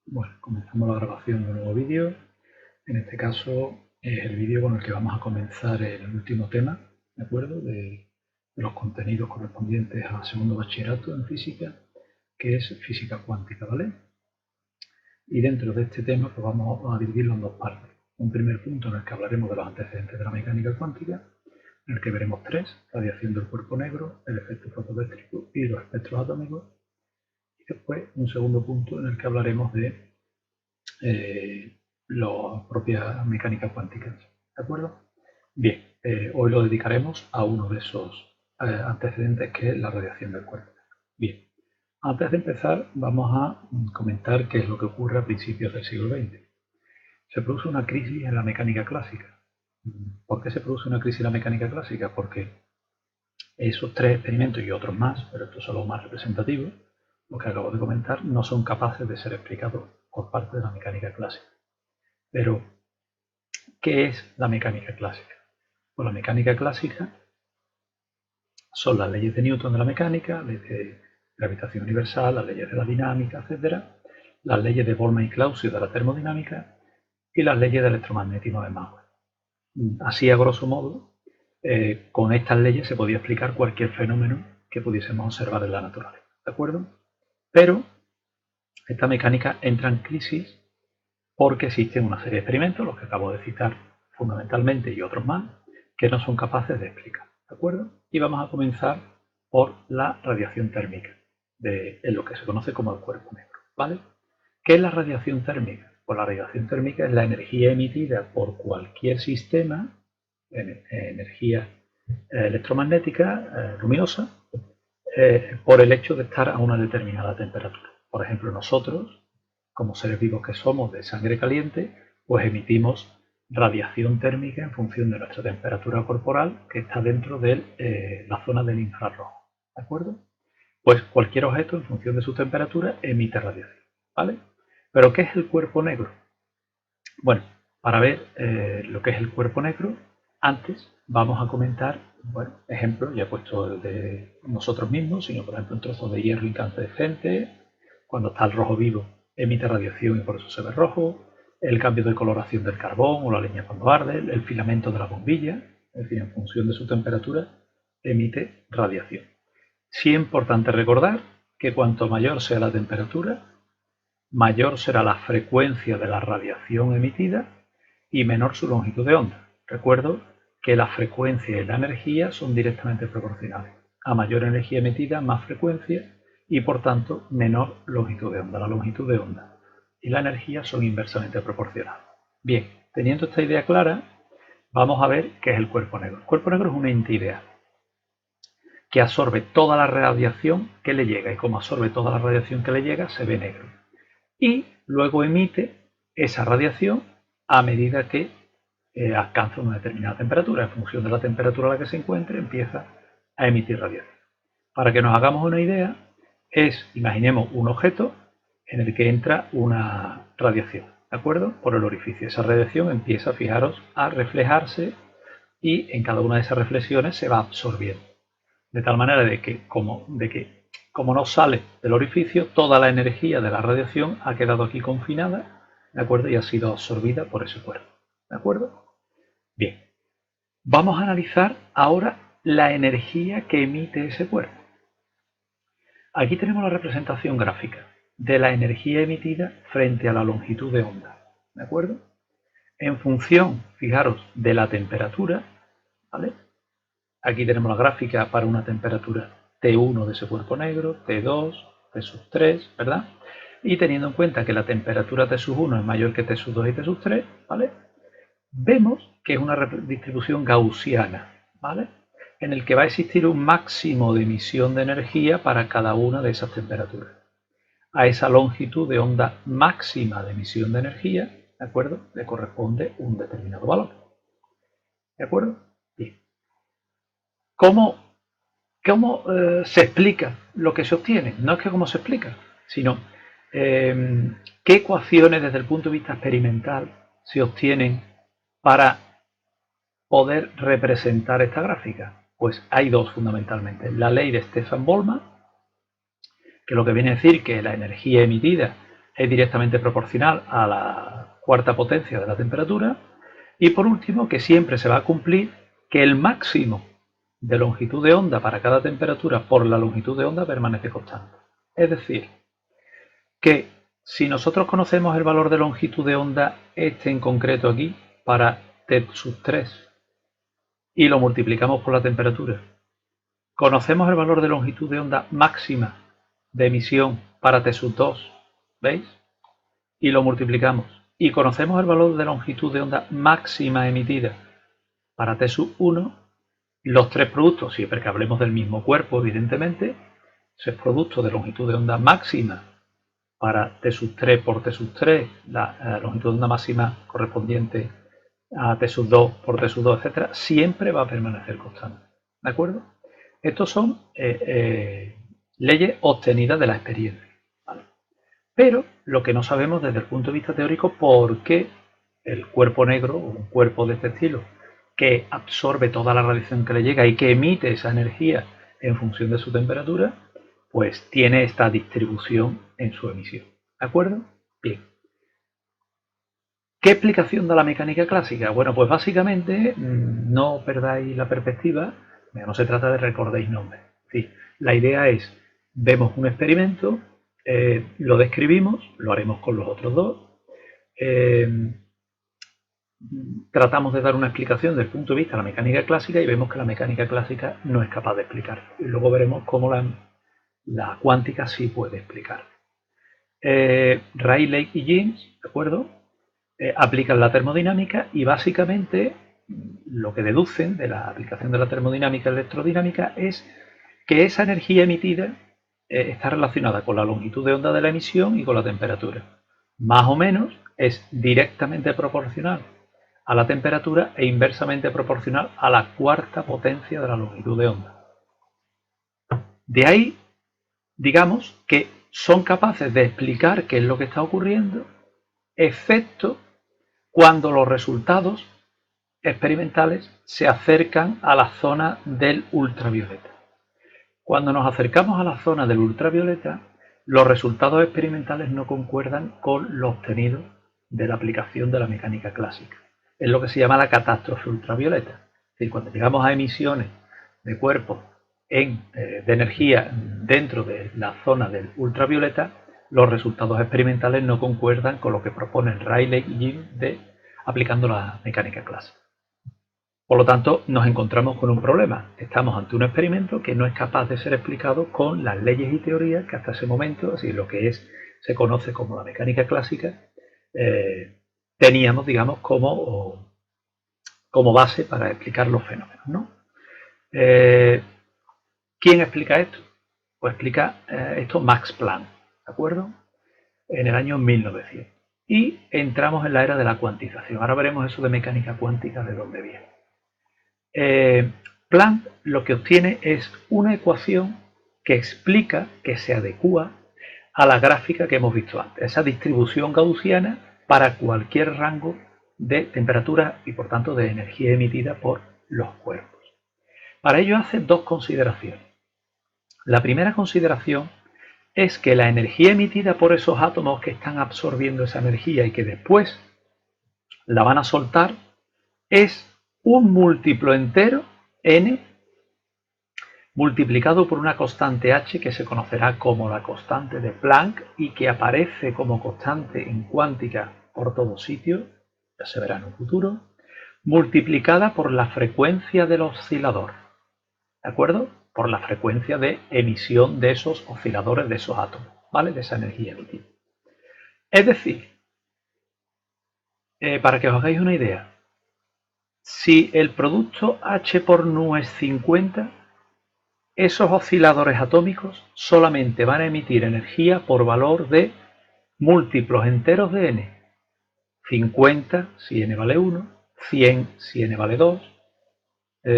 Bueno, comenzamos la grabación de un nuevo vídeo. En este caso es el vídeo con el que vamos a comenzar el último tema, ¿de acuerdo? De los contenidos correspondientes a segundo bachillerato en física, que es física cuántica, ¿vale? Y dentro de este tema pues vamos a dividirlo en dos partes. Un primer punto en el que hablaremos de los antecedentes de la mecánica cuántica, en el que veremos tres: radiación del cuerpo negro, el efecto fotoeléctrico y los espectros atómicos. Y después un segundo punto en el que hablaremos de la propia mecánica cuántica. ¿De acuerdo? Bien, hoy lo dedicaremos a uno de esos antecedentes, que es la radiación del cuerpo. Bien, antes de empezar vamos a comentar qué es lo que ocurre a principios del siglo XX. Se produce una crisis en la mecánica clásica. ¿Por qué se produce una crisis en la mecánica clásica? Porque esos tres experimentos y otros más, pero estos son los más representativos, los que acabo de comentar, no son capaces de ser explicados por parte de la mecánica clásica. Pero, ¿qué es la mecánica clásica? Pues la mecánica clásica son las leyes de Newton de la mecánica, leyes de gravitación universal, las leyes de la dinámica, etc., las leyes de Boltzmann y Clausius de la termodinámica y las leyes del electromagnetismo de Maxwell. Así, a grosso modo, con estas leyes se podía explicar cualquier fenómeno que pudiésemos observar en la naturaleza, ¿de acuerdo? Pero esta mecánica entra en crisis porque existen una serie de experimentos, los que acabo de citar fundamentalmente y otros más, que no son capaces de explicar, ¿de acuerdo? Y vamos a comenzar por la radiación térmica, en lo que se conoce como el cuerpo negro, ¿vale? ¿Qué es la radiación térmica? Pues la radiación térmica es la energía emitida por cualquier sistema, energía electromagnética luminosa, por el hecho de estar a una determinada temperatura. Por ejemplo, nosotros, como seres vivos que somos de sangre caliente, pues emitimos radiación térmica en función de nuestra temperatura corporal, que está dentro de la zona del infrarrojo, ¿de acuerdo? Pues cualquier objeto, en función de su temperatura, emite radiación, ¿vale? ¿Pero qué es el cuerpo negro? Bueno, para ver lo que es el cuerpo negro, antes vamos a comentar, bueno, ejemplos, ya he puesto el de nosotros mismos, sino por ejemplo un trozo de hierro incandescente, cuando está el rojo vivo emite radiación y por eso se ve rojo, el cambio de coloración del carbón o la leña cuando arde, el filamento de la bombilla, es decir, en función de su temperatura emite radiación. Sí es importante recordar que cuanto mayor sea la temperatura, mayor será la frecuencia de la radiación emitida y menor su longitud de onda. Recuerdo que la frecuencia y la energía son directamente proporcionales. A mayor energía emitida, más frecuencia y por tanto menor longitud de onda. La longitud de onda y la energía son inversamente proporcionales. Bien, teniendo esta idea clara, vamos a ver qué es el cuerpo negro. El cuerpo negro es una entidad que absorbe toda la radiación que le llega, y como absorbe toda la radiación que le llega, se ve negro. Y luego emite esa radiación a medida que alcanza una determinada temperatura. En función de la temperatura a la que se encuentre, empieza a emitir radiación. Para que nos hagamos una idea, imaginemos un objeto en el que entra una radiación, ¿de acuerdo? Por el orificio. Esa radiación empieza, fijaros, a reflejarse y en cada una de esas reflexiones se va absorbiendo. De tal manera de que como no sale del orificio, toda la energía de la radiación ha quedado aquí confinada, ¿de acuerdo? Y ha sido absorbida por ese cuerpo, ¿de acuerdo? Bien, vamos a analizar ahora la energía que emite ese cuerpo. Aquí tenemos la representación gráfica de la energía emitida frente a la longitud de onda, ¿de acuerdo? En función, fijaros, de la temperatura, ¿vale? Aquí tenemos la gráfica para una temperatura T1 de ese cuerpo negro, T2, T3, ¿verdad? Y teniendo en cuenta que la temperatura T1 es mayor que T2 y T3, ¿vale? Vemos que es una distribución gaussiana, ¿vale? En el que va a existir un máximo de emisión de energía para cada una de esas temperaturas. A esa longitud de onda máxima de emisión de energía, ¿de acuerdo?, le corresponde un determinado valor. ¿De acuerdo? Bien. ¿Cómo se explica lo que se obtiene? No es que cómo se explica, sino qué ecuaciones desde el punto de vista experimental se obtienen para poder representar esta gráfica. Pues hay dos fundamentalmente. La ley de Stefan Boltzmann, que lo que viene a decir que la energía emitida es directamente proporcional a la cuarta potencia de la temperatura. Y por último, que siempre se va a cumplir que el máximo de longitud de onda para cada temperatura por la longitud de onda permanece constante. Es decir, que si nosotros conocemos el valor de longitud de onda, este en concreto aquí, para T sub 3, y lo multiplicamos por la temperatura, conocemos el valor de longitud de onda máxima de emisión para T sub 2, ¿veis? Y lo multiplicamos. Y conocemos el valor de longitud de onda máxima emitida para T sub 1, los tres productos, siempre que hablemos del mismo cuerpo, evidentemente, ese producto de longitud de onda máxima para T sub 3 por T sub 3, la longitud de onda máxima correspondiente a T sub 2 por T sub 2, etcétera, siempre va a permanecer constante. ¿De acuerdo? Estos son leyes obtenidas de la experiencia. ¿Vale? Pero lo que no sabemos desde el punto de vista teórico, por qué el cuerpo negro, o un cuerpo de este estilo, que absorbe toda la radiación que le llega y que emite esa energía en función de su temperatura, pues tiene esta distribución en su emisión. ¿De acuerdo? Bien. ¿Qué explicación da la mecánica clásica? Bueno, pues básicamente no perdáis la perspectiva, no se trata de recordéis nombres. Sí, la idea es, vemos un experimento, lo describimos, lo haremos con los otros dos, tratamos de dar una explicación desde el punto de vista de la mecánica clásica y vemos que la mecánica clásica no es capaz de explicar. Y luego veremos cómo la cuántica sí puede explicar. Rayleigh y Jeans, ¿de acuerdo? Aplican la termodinámica y básicamente lo que deducen de la aplicación de la termodinámica electrodinámica es que esa energía emitida está relacionada con la longitud de onda de la emisión y con la temperatura. Más o menos es directamente proporcional a la temperatura e inversamente proporcional a la cuarta potencia de la longitud de onda. De ahí, digamos que son capaces de explicar qué es lo que está ocurriendo, excepto cuando los resultados experimentales se acercan a la zona del ultravioleta. Cuando nos acercamos a la zona del ultravioleta, los resultados experimentales no concuerdan con lo obtenido de la aplicación de la mecánica clásica. Es lo que se llama la catástrofe ultravioleta. Es decir, cuando llegamos a emisiones de cuerpos de energía dentro de la zona del ultravioleta, los resultados experimentales no concuerdan con lo que proponen Rayleigh y Jeans aplicando la mecánica clásica. Por lo tanto, nos encontramos con un problema. Estamos ante un experimento que no es capaz de ser explicado con las leyes y teorías que hasta ese momento, así lo que se conoce como la mecánica clásica, teníamos, digamos, como base para explicar los fenómenos, ¿no? ¿Quién explica esto? Pues explica esto Max Planck, ¿de acuerdo? En el año 1900. Y entramos en la era de la cuantización. Ahora veremos eso de mecánica cuántica, de dónde viene. Planck lo que obtiene es una ecuación que explica, que se adecúa a la gráfica que hemos visto antes, esa distribución gaussiana para cualquier rango de temperatura y por tanto de energía emitida por los cuerpos. Para ello hace dos consideraciones. La primera consideración es que la energía emitida por esos átomos que están absorbiendo esa energía y que después la van a soltar es un múltiplo entero, n, multiplicado por una constante h que se conocerá como la constante de Planck y que aparece como constante en cuántica por todos sitios, ya se verá en un futuro, multiplicada por la frecuencia del oscilador, ¿de acuerdo? Por la frecuencia de emisión de esos osciladores, de esos átomos, ¿vale? De esa energía emitida. Es decir, para que os hagáis una idea, si el producto H por nu es 50, esos osciladores atómicos solamente van a emitir energía por valor de múltiplos enteros de n. 50 si n vale 1, 100 si n vale 2,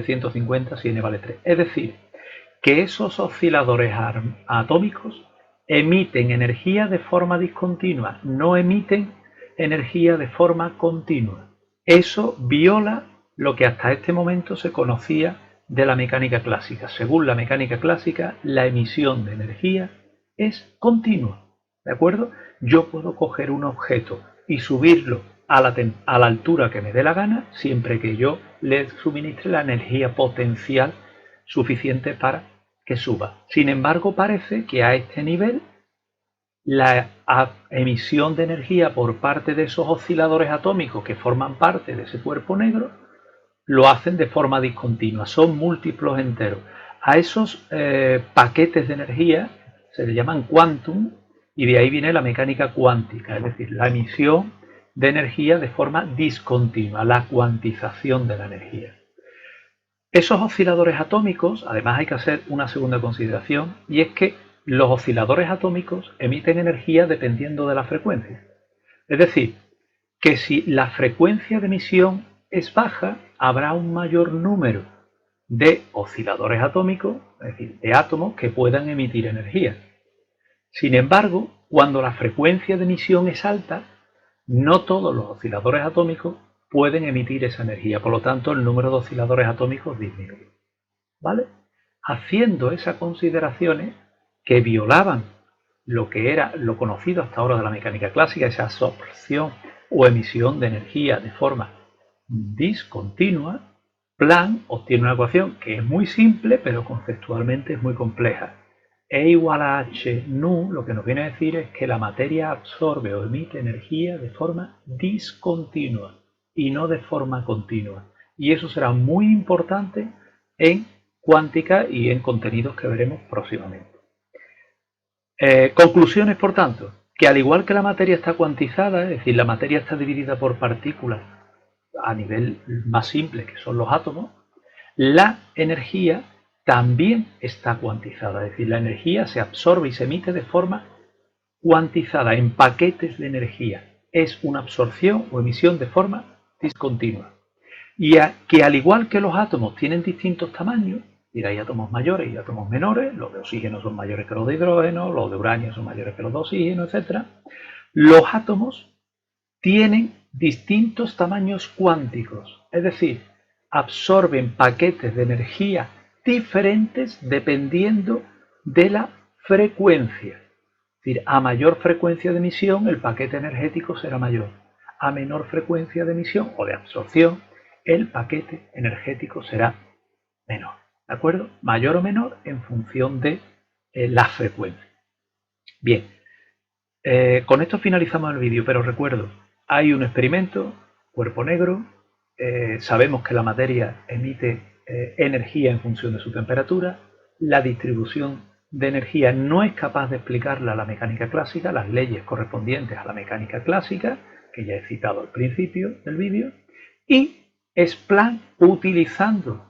150 si n vale 3. Es decir, que esos osciladores atómicos emiten energía de forma discontinua, no emiten energía de forma continua. Eso viola lo que hasta este momento se conocía de la mecánica clásica. Según la mecánica clásica, la emisión de energía es continua, ¿de acuerdo? Yo puedo coger un objeto y subirlo a la altura que me dé la gana, siempre que yo le suministre la energía potencial suficiente para que suba. Sin embargo, parece que a este nivel la emisión de energía por parte de esos osciladores atómicos que forman parte de ese cuerpo negro lo hacen de forma discontinua, son múltiplos enteros. A esos paquetes de energía se le llaman quantum y de ahí viene la mecánica cuántica, es decir, la emisión de energía de forma discontinua, la cuantización de la energía. Esos osciladores atómicos, además hay que hacer una segunda consideración, y es que los osciladores atómicos emiten energía dependiendo de la frecuencia. Es decir, que si la frecuencia de emisión es baja, habrá un mayor número de osciladores atómicos, es decir, de átomos que puedan emitir energía. Sin embargo, cuando la frecuencia de emisión es alta, no todos los osciladores atómicos pueden emitir esa energía, por lo tanto el número de osciladores atómicos disminuye. ¿Vale? Haciendo esas consideraciones que violaban lo que era lo conocido hasta ahora de la mecánica clásica, esa absorción o emisión de energía de forma discontinua, Planck obtiene una ecuación que es muy simple, pero conceptualmente es muy compleja. E igual a h nu, lo que nos viene a decir es que la materia absorbe o emite energía de forma discontinua y no de forma continua. Y eso será muy importante en cuántica y en contenidos que veremos próximamente. Conclusiones, por tanto, que al igual que la materia está cuantizada, es decir, la materia está dividida por partículas a nivel más simple, que son los átomos, la energía también está cuantizada, es decir, la energía se absorbe y se emite de forma cuantizada en paquetes de energía. Es una absorción o emisión de forma discontinua. Y que al igual que los átomos tienen distintos tamaños, y hay átomos mayores y átomos menores, los de oxígeno son mayores que los de hidrógeno, los de uranio son mayores que los de oxígeno, etc. Los átomos tienen distintos tamaños cuánticos, es decir, absorben paquetes de energía diferentes dependiendo de la frecuencia. Es decir, a mayor frecuencia de emisión, el paquete energético será mayor. A menor frecuencia de emisión o de absorción, el paquete energético será menor. ¿De acuerdo? Mayor o menor en función de la frecuencia. Bien, con esto finalizamos el vídeo, pero recuerdo, hay un experimento, cuerpo negro, sabemos que la materia emite energía en función de su temperatura, la distribución de energía no es capaz de explicarla la mecánica clásica, las leyes correspondientes a la mecánica clásica, que ya he citado al principio del vídeo, y es Planck utilizando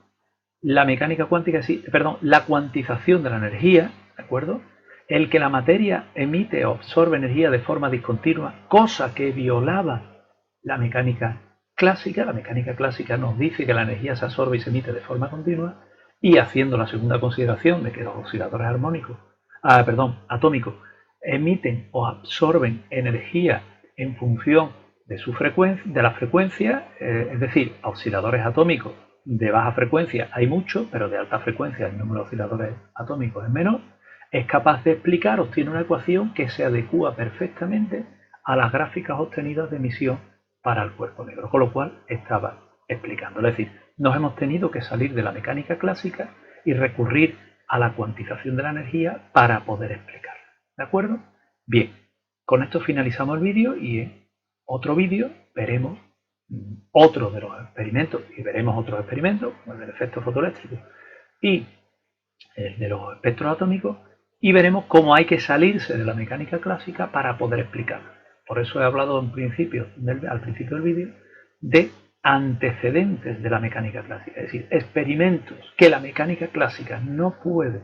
la mecánica cuántica, perdón, la cuantización de la energía, ¿de acuerdo? El que la materia emite o absorbe energía de forma discontinua, cosa que violaba la mecánica clásica. La mecánica clásica nos dice que la energía se absorbe y se emite de forma continua, y haciendo la segunda consideración de que los osciladores atómicos emiten o absorben energía en función de su frecuencia, de la frecuencia, es decir, osciladores atómicos de baja frecuencia hay muchos, pero de alta frecuencia el número de osciladores atómicos es menor, es capaz de explicar, obtiene una ecuación que se adecua perfectamente a las gráficas obtenidas de emisión para el cuerpo negro, con lo cual estaba explicando. Es decir, nos hemos tenido que salir de la mecánica clásica y recurrir a la cuantización de la energía para poder explicarla. ¿De acuerdo? Bien, con esto finalizamos el vídeo y en otro vídeo veremos otro de los experimentos, y veremos otros experimentos, como el del efecto fotoeléctrico y el de los espectros atómicos, y veremos cómo hay que salirse de la mecánica clásica para poder explicarlo. Por eso he hablado al principio del vídeo de antecedentes de la mecánica clásica, es decir, experimentos que la mecánica clásica no puede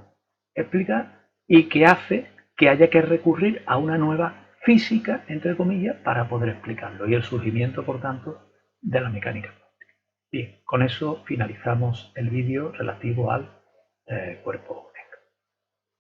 explicar y que hace que haya que recurrir a una nueva física, entre comillas, para poder explicarlo, y el surgimiento, por tanto, de la mecánica cuántica. Bien, con eso finalizamos el vídeo relativo al cuerpo